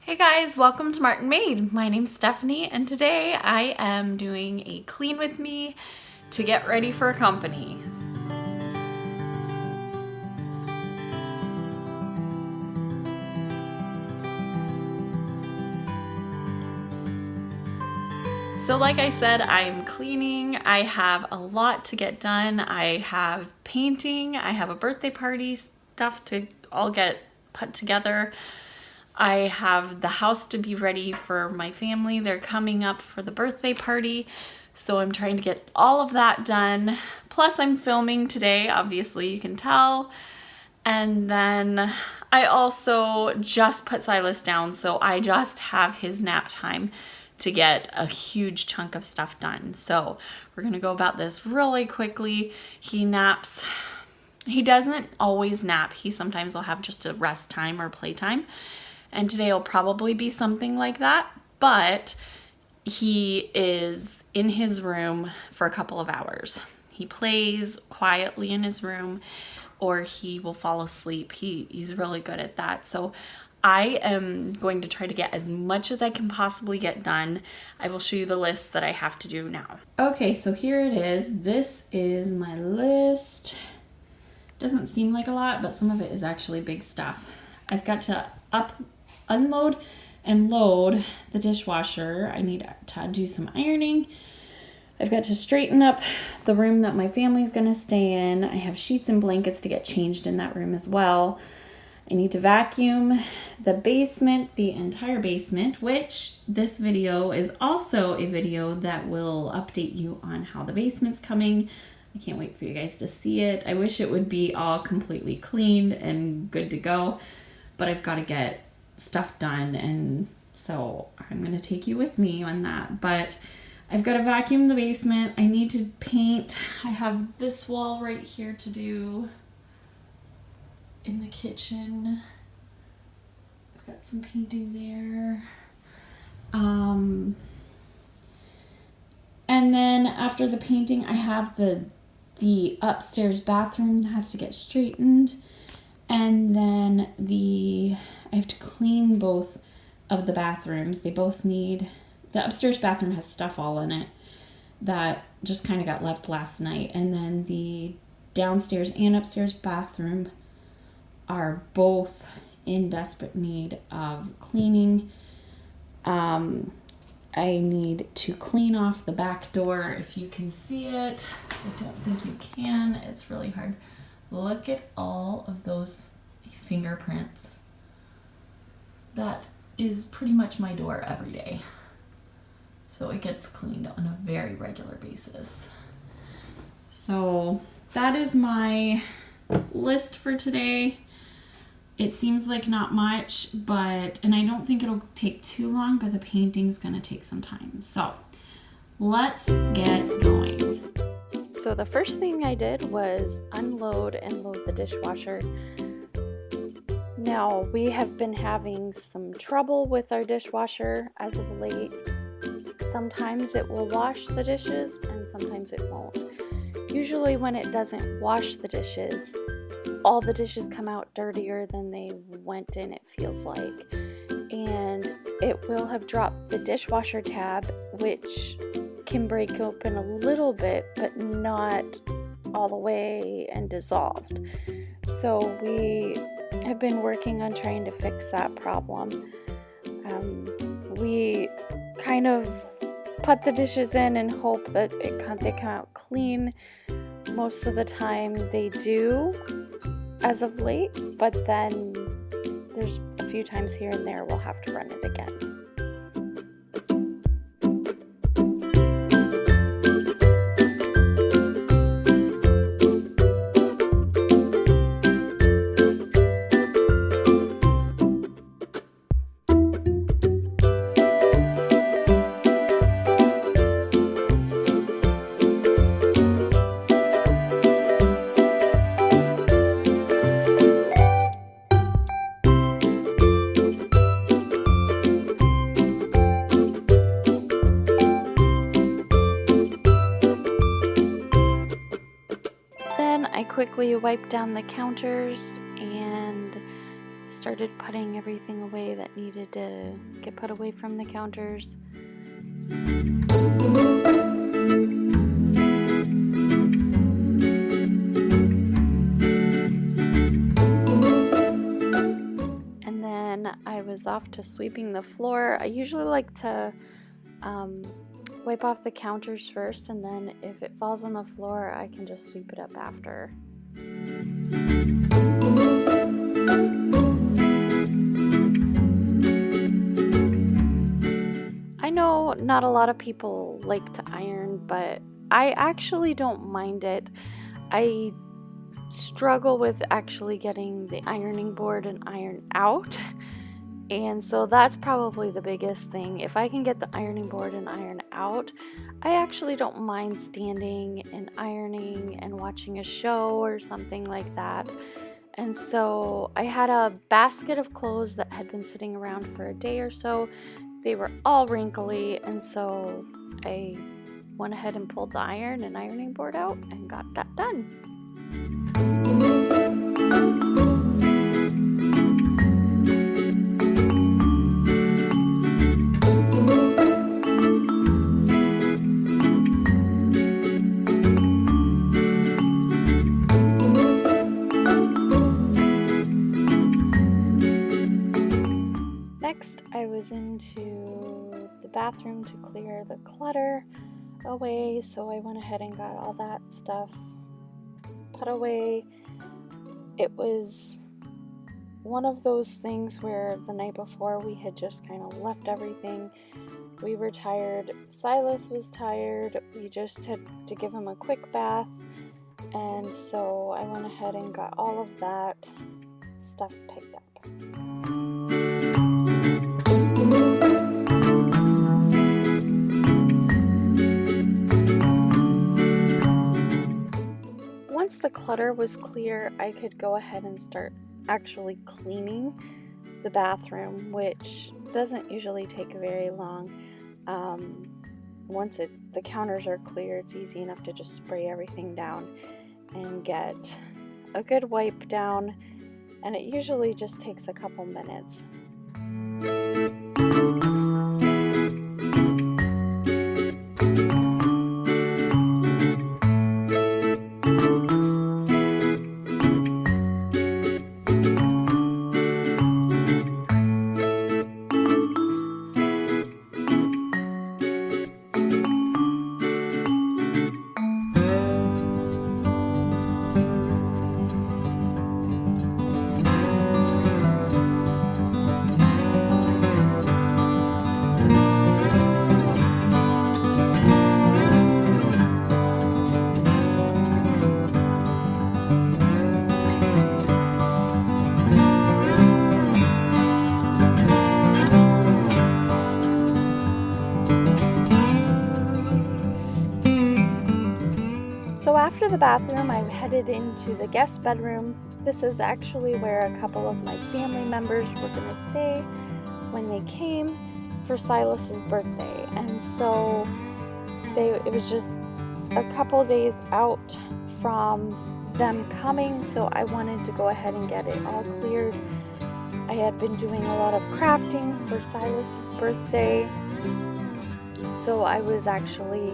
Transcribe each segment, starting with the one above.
Hey guys, welcome to Martinmade. My name's Stephanie and today I am doing a clean with me to get ready for company. So like I said, I'm cleaning. I have a lot to get done. I have painting. I have a birthday party stuff to all get put together. I have the house to be ready for my family. They're coming up for the birthday party. So I'm trying to get all of that done. Plus I'm filming today, obviously you can tell. And then I also just put Silas down. So I just have his nap time to get a huge chunk of stuff done. So we're gonna go about this really quickly. He naps. He doesn't always nap. He sometimes will have just a rest time or playtime. And today will probably be something like that, but he is in his room for a couple of hours. He plays quietly in his room or he will fall asleep. He's really good at that. So I am going to try to get as much as I can possibly get done. I will show you the list that I have to do now. Okay, so here it is. This is my list. Doesn't seem like a lot, but some of it is actually big stuff. I've got to unload and load the dishwasher. I need to do some ironing. I've got to straighten up the room that my family's gonna stay in. I have sheets and blankets to get changed in that room as well. I need to vacuum the basement, the entire basement, which this video is also a video that will update you on how the basement's coming. I can't wait for you guys to see it. I wish it would be all completely cleaned and good to go, but I've got to get stuff done, and so I'm gonna take you with me on that. But I've got to vacuum the basement. I need to paint. I have this wall right here to do in the kitchen. I've got some painting there. And then after the painting, I have the upstairs bathroom has to get straightened, and then I have to clean both of the bathrooms. They both need, the upstairs bathroom has stuff all in it that just kind of got left last night. And then the downstairs and upstairs bathroom are both in desperate need of cleaning. I need to clean off the back door. If you can see it, I don't think you can. It's really hard. Look at all of those fingerprints. That is pretty much my door every day. So it gets cleaned on a very regular basis. So that is my list for today. It seems like not much, and I don't think it'll take too long, but the painting's gonna take some time. So let's get going. So the first thing I did was unload and load the dishwasher. Now, we have been having some trouble with our dishwasher as of late. Sometimes it will wash the dishes and sometimes it won't. Usually when it doesn't wash the dishes, all the dishes come out dirtier than they went in, it feels like. And it will have dropped the dishwasher tab, which can break open a little bit, but not all the way and dissolved. So we have been working on trying to fix that problem. We kind of put the dishes in and hope that they come out clean. Most of the time they do as of late, but then there's a few times here and there we'll have to run it again. quickly wiped down the counters and started putting everything away that needed to get put away from the counters. And then I was off to sweeping the floor. I usually like to wipe off the counters first, and then if it falls on the floor, I can just sweep it up after. I know not a lot of people like to iron, but I actually don't mind it. I struggle with actually getting the ironing board and iron out, and so that's probably the biggest thing. If I can get the ironing board and iron out, I actually don't mind standing and ironing and watching a show or something like that. And so I had a basket of clothes that had been sitting around for a day or so. They were all wrinkly, and so I went ahead and pulled the iron and ironing board out and got that done. Next, I was into the bathroom to clear the clutter away, so I went ahead and got all that stuff put away. It was one of those things where the night before we had just kind of left everything. We were tired. Silas was tired. We just had to give him a quick bath, and so I went ahead and got all of that stuff picked up. Once the clutter was clear, I could go ahead and start actually cleaning the bathroom, which doesn't usually take very long. Once the counters are clear, it's easy enough to just spray everything down and get a good wipe down, and it usually just takes a couple minutes. So after the bathroom, I headed into the guest bedroom. This is actually where a couple of my family members were going to stay when they came for Silas's birthday. And so it was just a couple days out from them coming, so I wanted to go ahead and get it all cleared. I had been doing a lot of crafting for Silas's birthday, so I was actually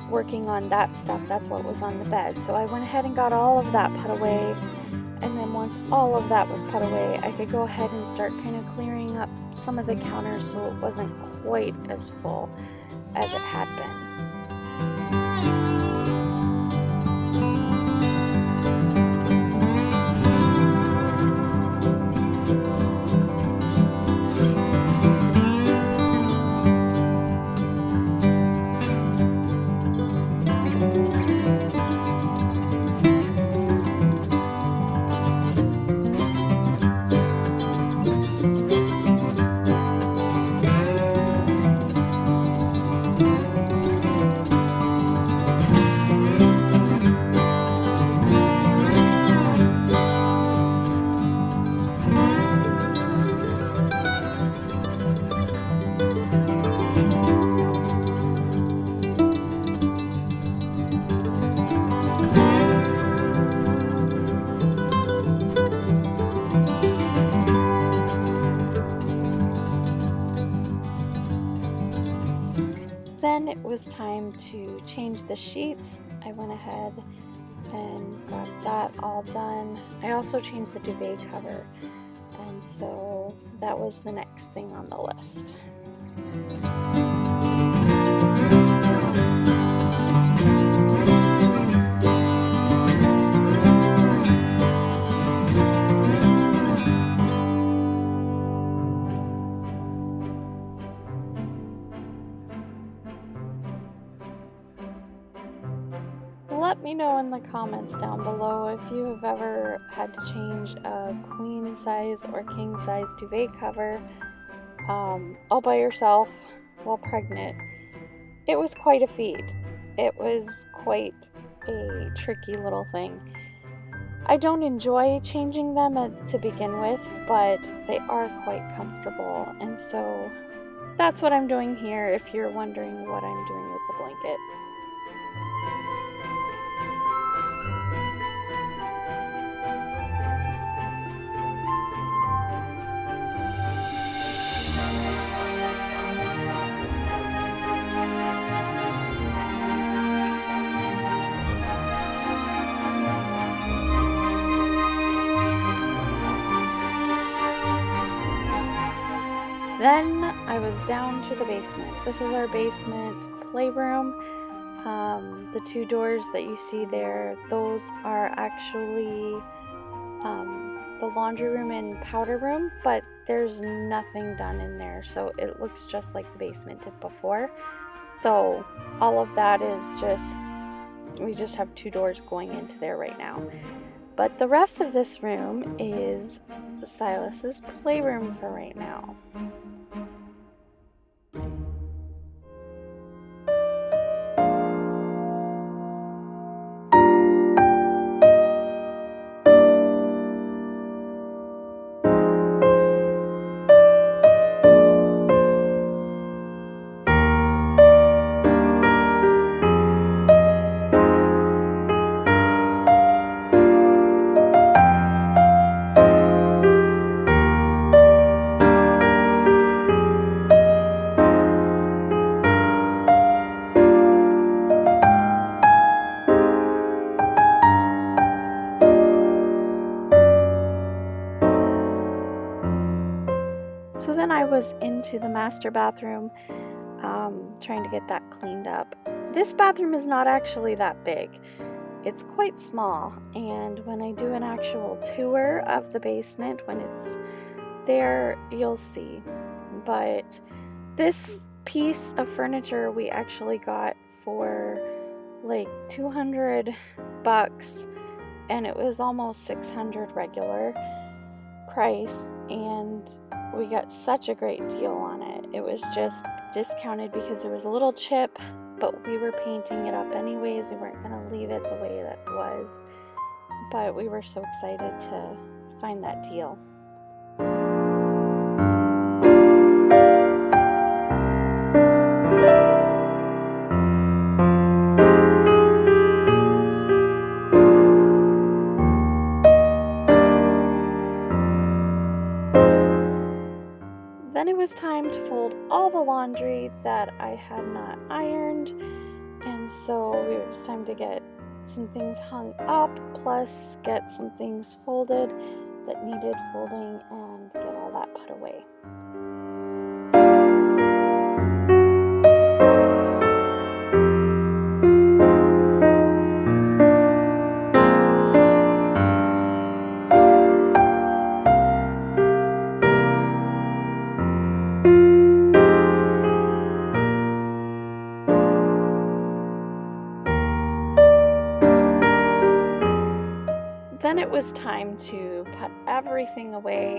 working on that stuff. That's what was on the bed. So I went ahead and got all of that put away, and then once all of that was put away, I could go ahead and start kind of clearing up some of the counters so it wasn't quite as full as it had been. Then it was time to change the sheets. I went ahead and got that all done. I also changed the duvet cover, and so that was the next thing on the list. Let me know in the comments down below if you have ever had to change a queen size or king size duvet cover all by yourself while pregnant. It was quite a feat. It was quite a tricky little thing. I don't enjoy changing them to begin with, but they are quite comfortable, and so that's what I'm doing here if you're wondering what I'm doing with the blanket. Then I was down to the basement. This is our basement playroom. The two doors that you see there, those are actually the laundry room and powder room, but there's nothing done in there, so it looks just like the basement did before. So all of that is we just have two doors going into there right now. But the rest of this room is Silas's playroom for right now. So then I was into the master bathroom, trying to get that cleaned up. This bathroom is not actually that big. It's quite small, and when I do an actual tour of the basement, when it's there, you'll see. But this piece of furniture we actually got for like $200, and it was almost $600 regular price, and we got such a great deal on it. It was just discounted because there was a little chip, but we were painting it up anyways. We weren't going to leave it the way that it was, but we were so excited to find that deal. Then it was time to fold all the laundry that I had not ironed, and so it was time to get some things hung up, plus get some things folded that needed folding and get all that put away. Then it was time to put everything away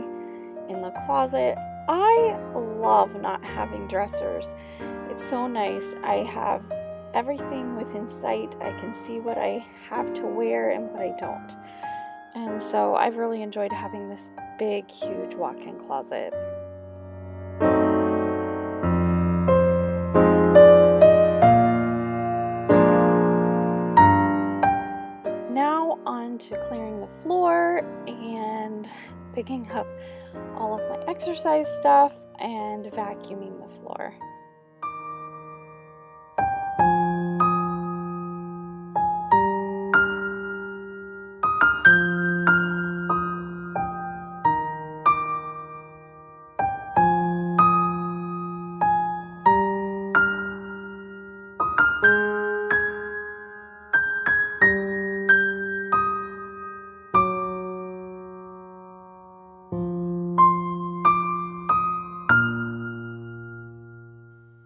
in the closet. I love not having dressers. It's so nice. I have everything within sight. I can see what I have to wear and what I don't. And so I've really enjoyed having this big, huge walk-in closet. Now on to clearing the floor and picking up all of my exercise stuff and vacuuming the floor.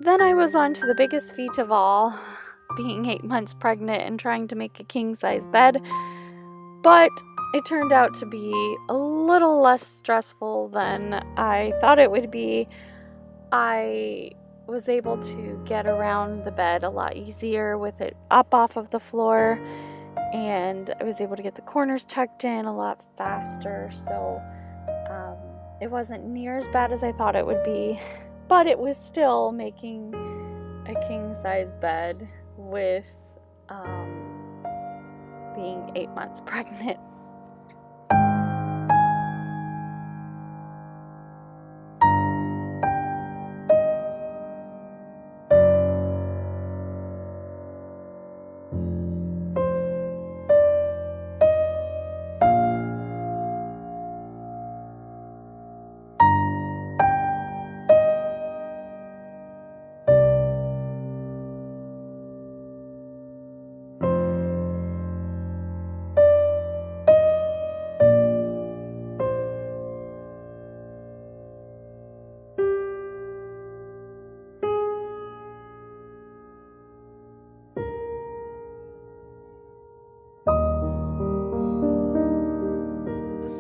Then I was on to the biggest feat of all, being 8 months pregnant and trying to make a king-size bed. But it turned out to be a little less stressful than I thought it would be. I was able to get around the bed a lot easier with it up off of the floor, and I was able to get the corners tucked in a lot faster, so it wasn't near as bad as I thought it would be, but it was still making a king-size bed with being 8 months pregnant.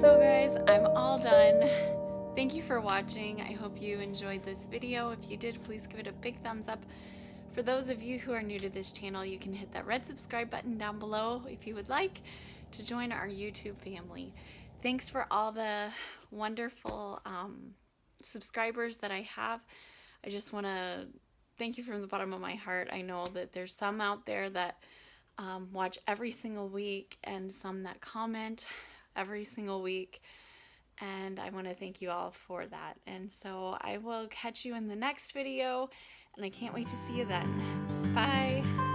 So guys, I'm all done. Thank you for watching. I hope you enjoyed this video. If you did, please give it a big thumbs up. For those of you who are new to this channel, you can hit that red subscribe button down below if you would like to join our YouTube family. Thanks for all the wonderful subscribers that I have. I just want to thank you from the bottom of my heart. I know that there's some out there that watch every single week and some that comment every single week, and I want to thank you all for that. And so I will catch you in the next video, and I can't wait to see you then. Bye.